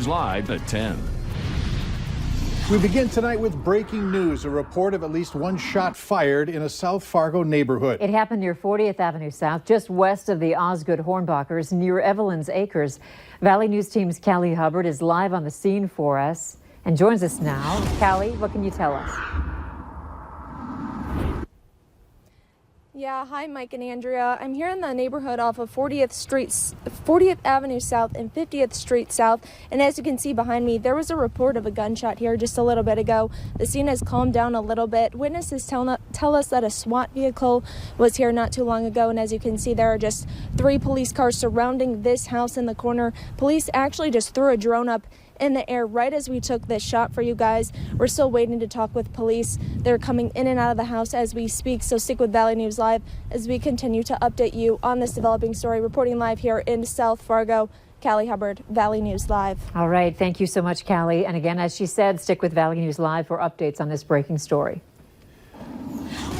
News Live at 10. We begin tonight with breaking news, a report of at least one shot fired in a South Fargo neighborhood. It happened near 40th Avenue South, just west of the Osgood Hornbachers, near Evelyn's Acres. Valley News Team's Callie Hubbard is live on the scene for us and joins us now. Callie, what can you tell us? Yeah, hi Mike and Andrea. I'm here in the neighborhood off of 40th Avenue South and 50th Street South, and as you can see behind me, there was a report of a gunshot here just a little bit ago. The scene has calmed down a little bit. Witnesses tell us that a SWAT vehicle was here not too long ago, and as you can see, there are just 3 police cars surrounding this house in the corner. Police actually just threw a drone up in the air right as we took this shot for you guys. We're still waiting to talk with police. They're coming in and out of the house as we speak, so stick with Valley News Live as we continue to update you on this developing story. Reporting live here in South Fargo, Callie Hubbard, Valley News Live. All right, thank you so much, Callie. And again, as she said, stick with Valley News Live for updates on this breaking story.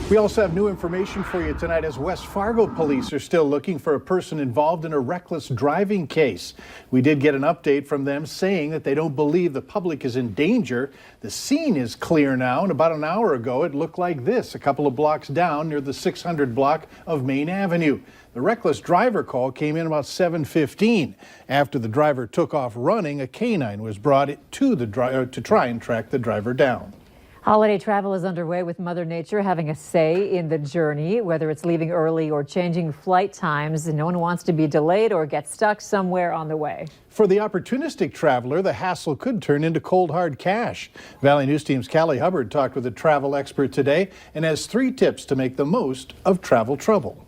We also have new information for you tonight as West Fargo police are still looking for a person involved in a reckless driving case. We did get an update from them saying that they don't believe the public is in danger. The scene is clear now, and about an hour ago it looked like this, a couple of blocks down near the 600 block of Main Avenue. The reckless driver call came in about 7:15. After the driver took off running, a canine was brought to to try and track the driver down. Holiday travel is underway with Mother Nature having a say in the journey, whether it's leaving early or changing flight times. No one wants to be delayed or get stuck somewhere on the way. For the opportunistic traveler, the hassle could turn into cold hard cash. Valley News Team's Callie Hubbard talked with a travel expert today and has 3 tips to make the most of travel trouble.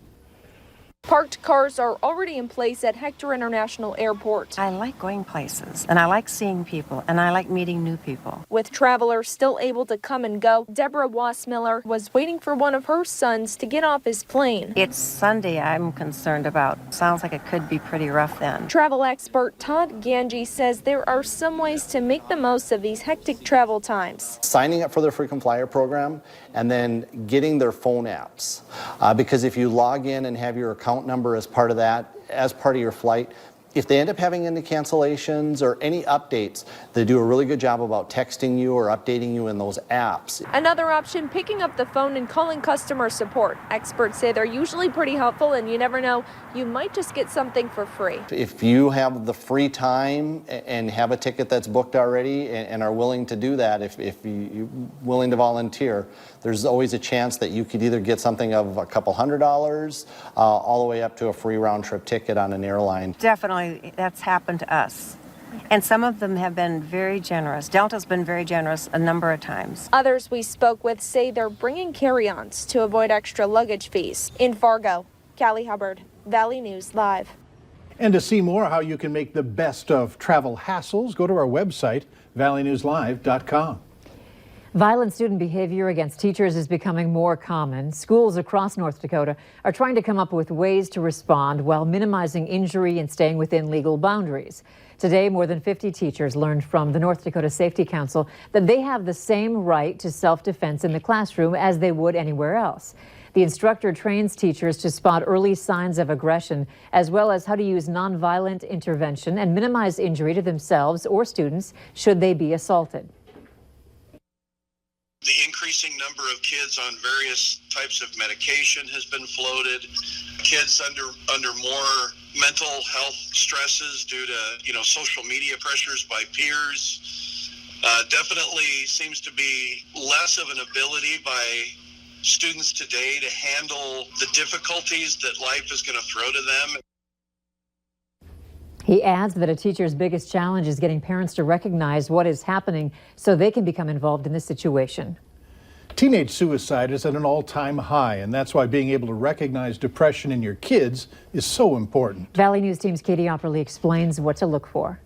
Parked cars are already in place at Hector International Airport. I like going places, and I like seeing people, and I like meeting new people. With travelers still able to come and go, Deborah Wassmiller was waiting for one of her sons to get off his plane. It's Sunday I'm concerned about. Sounds like it could be pretty rough then. Travel expert Todd Ganji says there are some ways to make the most of these hectic travel times. Signing up for their frequent flyer program and then getting their phone apps. Because if you log in and have your account number as part of that, as part of your flight, if they end up having any cancellations or any updates, they do a really good job about texting you or updating you in those apps. Another option, picking up the phone and calling customer support. Experts say they're usually pretty helpful, and you never know, you might just get something for free. If you have the free time and have a ticket that's booked already and are willing to do that, if you're willing to volunteer, there's always a chance that you could either get something of a couple $100 all the way up to a free round trip ticket on an airline. Definitely, that's happened to us. And some of them have been very generous. Delta's been very generous a number of times. Others we spoke with say they're bringing carry-ons to avoid extra luggage fees. In Fargo, Callie Hubbard, Valley News Live. And to see more how you can make the best of travel hassles, go to our website, valleynewslive.com. Violent student behavior against teachers is becoming more common. Schools across North Dakota are trying to come up with ways to respond while minimizing injury and staying within legal boundaries. Today, more than 50 teachers learned from the North Dakota Safety Council that they have the same right to self-defense in the classroom as they would anywhere else. The instructor trains teachers to spot early signs of aggression, as well as how to use nonviolent intervention and minimize injury to themselves or students should they be assaulted. The increasing number of kids on various types of medication has been floated. Kids under more mental health stresses due to social media pressures by peers. Definitely seems to be less of an ability by students today to handle the difficulties that life is going to throw to them. He adds that a teacher's biggest challenge is getting parents to recognize what is happening so they can become involved in the situation. Teenage suicide is at an all-time high, and that's why being able to recognize depression in your kids is so important. Valley News Team's Katie Opperly explains what to look for.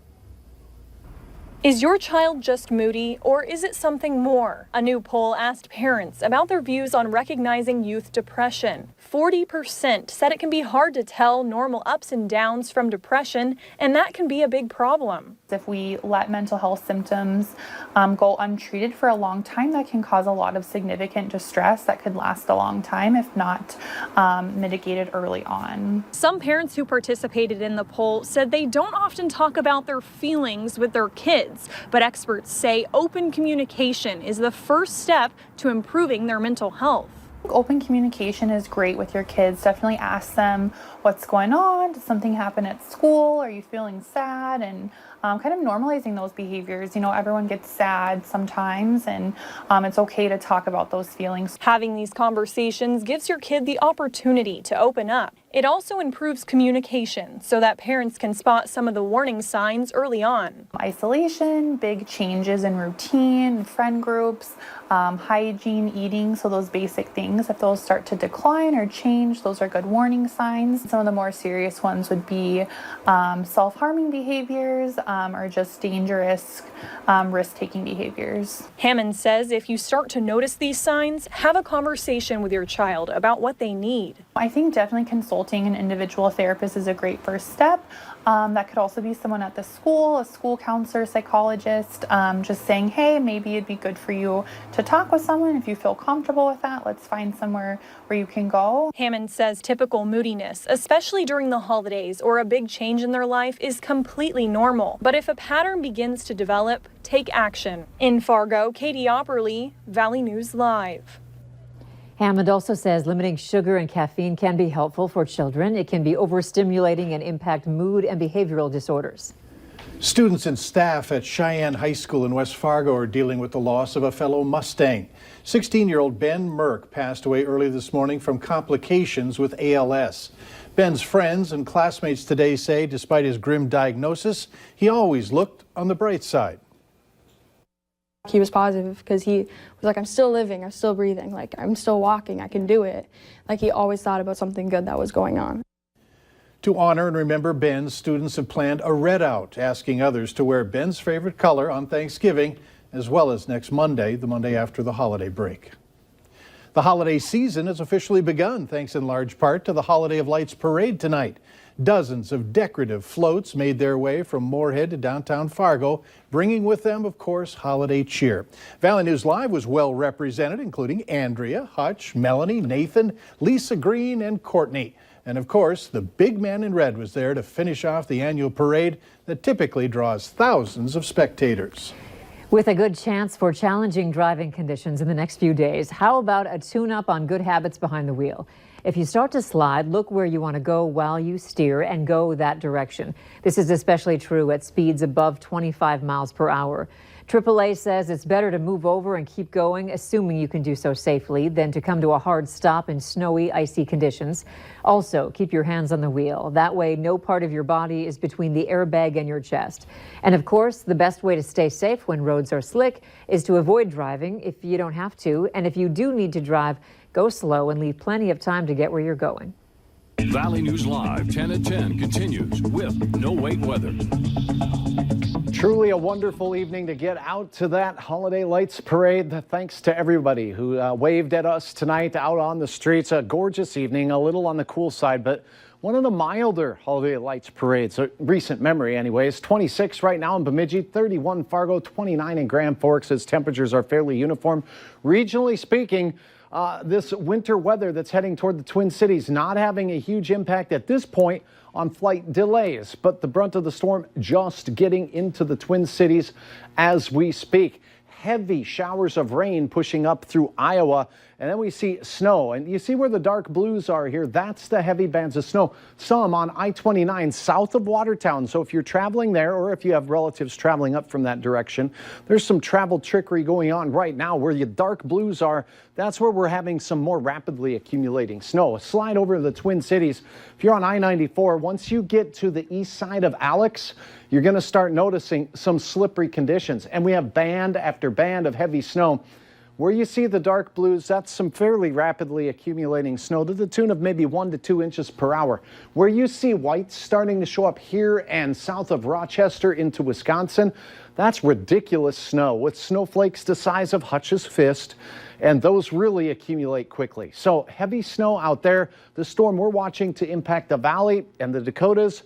Is your child just moody, or is it something more? A new poll asked parents about their views on recognizing youth depression. 40% said it can be hard to tell normal ups and downs from depression, and that can be a big problem. If we let mental health symptoms go untreated for a long time, that can cause a lot of significant distress that could last a long time if not mitigated early on. Some parents who participated in the poll said they don't often talk about their feelings with their kids, but experts say open communication is the first step to improving their mental health. Open communication is great with your kids. Definitely ask them what's going on. Did something happen at school? Are you feeling sad? And kind of normalizing those behaviors. You know, everyone gets sad sometimes, and it's okay to talk about those feelings. Having these conversations gives your kid the opportunity to open up. It also improves communication so that parents can spot some of the warning signs early on. Isolation, big changes in routine, friend groups, hygiene, eating, so those basic things. If those start to decline or change, those are good warning signs. Some of the more serious ones would be self-harming behaviors or just dangerous risk-taking behaviors. Hammond says if you start to notice these signs, have a conversation with your child about what they need. I think definitely consulting an individual therapist is a great first step. That could also be someone at the school, a school counselor, psychologist, just saying, hey, maybe it'd be good for you to talk with someone. If you feel comfortable with that, let's find somewhere where you can go. Hammond says typical moodiness, especially during the holidays or a big change in their life, is completely normal. But if a pattern begins to develop, take action. In Fargo, Katie Opperly, Valley News Live. Hammond also says limiting sugar and caffeine can be helpful for children. It can be overstimulating and impact mood and behavioral disorders. Students and staff at Cheyenne High School in West Fargo are dealing with the loss of a fellow Mustang. 16-year-old Ben Merck passed away early this morning from complications with ALS. Ben's friends and classmates today say despite his grim diagnosis, he always looked on the bright side. He was positive because he was like, I'm still living, I'm still breathing, like I'm still walking, I can do it. Like he always thought about something good that was going on. To honor and remember Ben, students have planned a red out, asking others to wear Ben's favorite color on Thanksgiving, as well as next Monday, the Monday after the holiday break. The holiday season has officially begun, thanks in large part to the Holiday of Lights parade tonight. Dozens of decorative floats made their way from Moorhead to downtown Fargo, bringing with them, of course, holiday cheer. Valley News Live was well represented, including Andrea, Hutch, Melanie, Nathan, Lisa Green, and Courtney. And of course, the big man in red was there to finish off the annual parade that typically draws thousands of spectators. With a good chance for challenging driving conditions in the next few days, how about a tune-up on good habits behind the wheel? If you start to slide, look where you want to go while you steer and go that direction. This is especially true at speeds above 25 miles per hour. AAA says it's better to move over and keep going, assuming you can do so safely, than to come to a hard stop in snowy, icy conditions. Also, keep your hands on the wheel. That way, no part of your body is between the airbag and your chest. And of course, the best way to stay safe when roads are slick is to avoid driving if you don't have to. And if you do need to drive, go slow and leave plenty of time to get where you're going. Valley News Live 10 at 10 continues with no wait weather. Truly a wonderful evening to get out to that holiday lights parade. Thanks to everybody who waved at us tonight out on the streets. A gorgeous evening, a little on the cool side, but one of the milder holiday lights parades, a recent memory anyways. 26 right now in Bemidji, 31 Fargo, 29 in Grand Forks as temperatures are fairly uniform. Regionally speaking, this winter weather that's heading toward the Twin Cities not having a huge impact at this point on flight delays, but the brunt of the storm just getting into the Twin Cities as we speak. Heavy showers of rain pushing up through Iowa, and then we see snow. And you see where the dark blues are here? That's the heavy bands of snow. Some on I-29 south of Watertown. So if you're traveling there, or if you have relatives traveling up from that direction, there's some travel trickery going on right now. Where the dark blues are, that's where we're having some more rapidly accumulating snow. A slide over the Twin Cities. If you're on I-94, once you get to the east side of Alex, you're going to start noticing some slippery conditions. And we have band after band of heavy snow. Where you see the dark blues, that's some fairly rapidly accumulating snow to the tune of maybe 1 to 2 inches per hour. Where you see whites starting to show up here and south of Rochester into Wisconsin, that's ridiculous snow with snowflakes the size of Hutch's fist, and those really accumulate quickly. So heavy snow out there. The storm we're watching to impact the valley and the Dakotas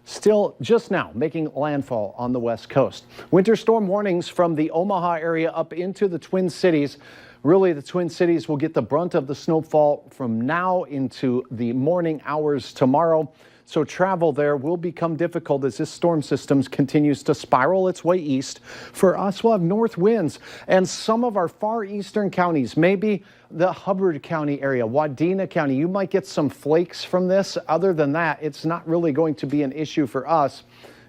still just now making landfall on the west coast. Winter storm warnings from the Omaha area up into the Twin Cities. Really, the Twin Cities will get the brunt of the snowfall from now into the morning hours tomorrow. So travel there will become difficult as this storm system continues to spiral its way east. For us, we'll have north winds and some of our far eastern counties, maybe the Hubbard County area, Wadena County. You might get some flakes from this. Other than that, it's not really going to be an issue for us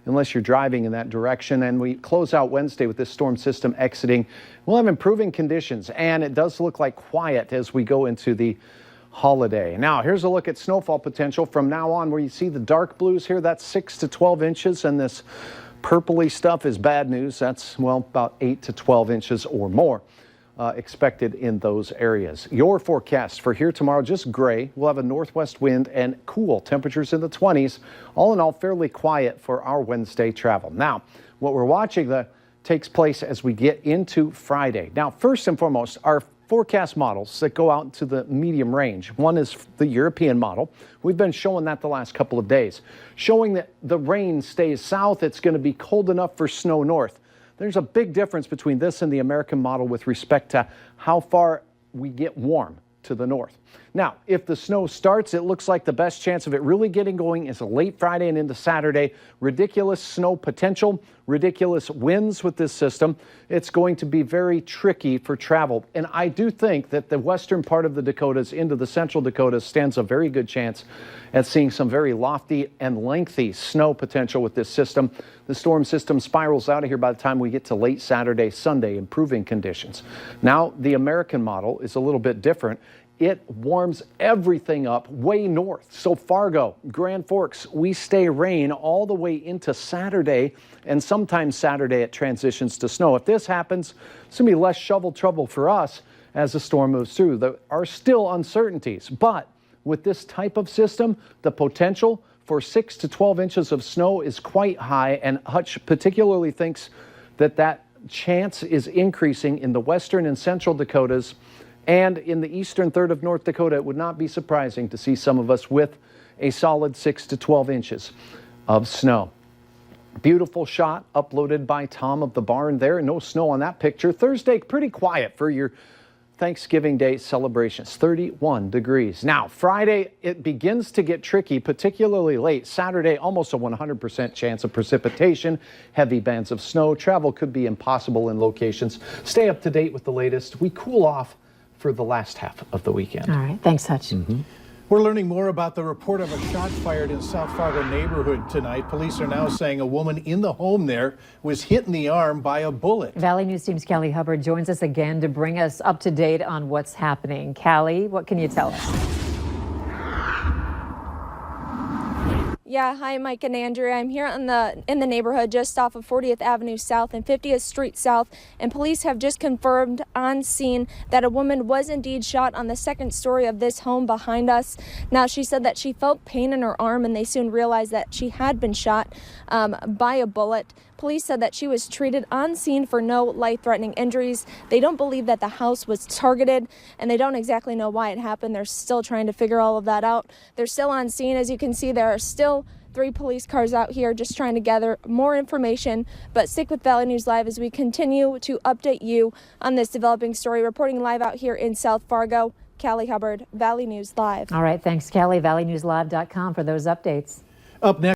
unless you're driving in that direction. And we close out Wednesday with this storm system exiting. We'll have improving conditions, and it does look like quiet as we go into the holiday. Now, here's a look at snowfall potential from now on. Where you see the dark blues here, that's 6 to 12 inches, and this purpley stuff is bad news. That's, well, about 8 to 12 inches or more expected in those areas. Your forecast for here tomorrow, just gray. We'll have a northwest wind and cool temperatures in the 20s. All in all, fairly quiet for our Wednesday travel. Now, what we're watching takes place as we get into Friday. Now, first and foremost, our forecast models that go out to the medium range. One is the European model. We've been showing that the last couple of days, showing that the rain stays south. It's going to be cold enough for snow north. There's a big difference between this and the American model with respect to how far we get warm to the north. Now, if the snow starts, it looks like the best chance of it really getting going is late Friday and into Saturday. Ridiculous snow potential, ridiculous winds with this system. It's going to be very tricky for travel. And I do think that the western part of the Dakotas into the central Dakotas stands a very good chance at seeing some very lofty and lengthy snow potential with this system. The storm system spirals out of here by the time we get to late Saturday, Sunday, improving conditions. Now, the American model is a little bit different. It warms everything up way north. So Fargo, Grand Forks, we stay rain all the way into Saturday, and sometimes Saturday it transitions to snow. If this happens, it's going to be less shovel trouble for us as the storm moves through. There are still uncertainties, but with this type of system, the potential for 6 to 12 inches of snow is quite high, and Hutch particularly thinks that chance is increasing in the western and central Dakotas. And in the eastern third of North Dakota, it would not be surprising to see some of us with a solid 6 to 12 inches of snow. Beautiful shot uploaded by Tom of the Barn there. No snow on that picture. Thursday, pretty quiet for your Thanksgiving Day celebrations, 31 degrees. Now, Friday, it begins to get tricky, particularly late. Saturday, almost a 100% chance of precipitation, heavy bands of snow. Travel could be impossible in locations. Stay up to date with the latest. We cool off for the last half of the weekend. All right. Thanks, Hutch. We're learning more about the report of a shot fired in South Fargo neighborhood tonight. Police are now saying a woman in the home there was hit in the arm by a bullet. Valley News Team's Callie Hubbard joins us again to bring us up to date on what's happening. Callie, what can you tell us? Yeah, hi, Mike and Andrea. I'm here in the neighborhood just off of 40th Avenue South and 50th Street South, and police have just confirmed on scene that a woman was indeed shot on the second story of this home behind us. Now, she said that she felt pain in her arm, and they soon realized that she had been shot by a bullet. Police said that she was treated on scene for no life-threatening injuries. They don't believe that the house was targeted, and they don't exactly know why it happened. They're still trying to figure all of that out. They're still on scene. As you can see, there are still 3 police cars out here just trying to gather more information. But stick with Valley News Live as we continue to update you on this developing story. Reporting live out here in South Fargo, Callie Hubbard, Valley News Live. All right, thanks, Callie. ValleyNewsLive.com for those updates. Up next.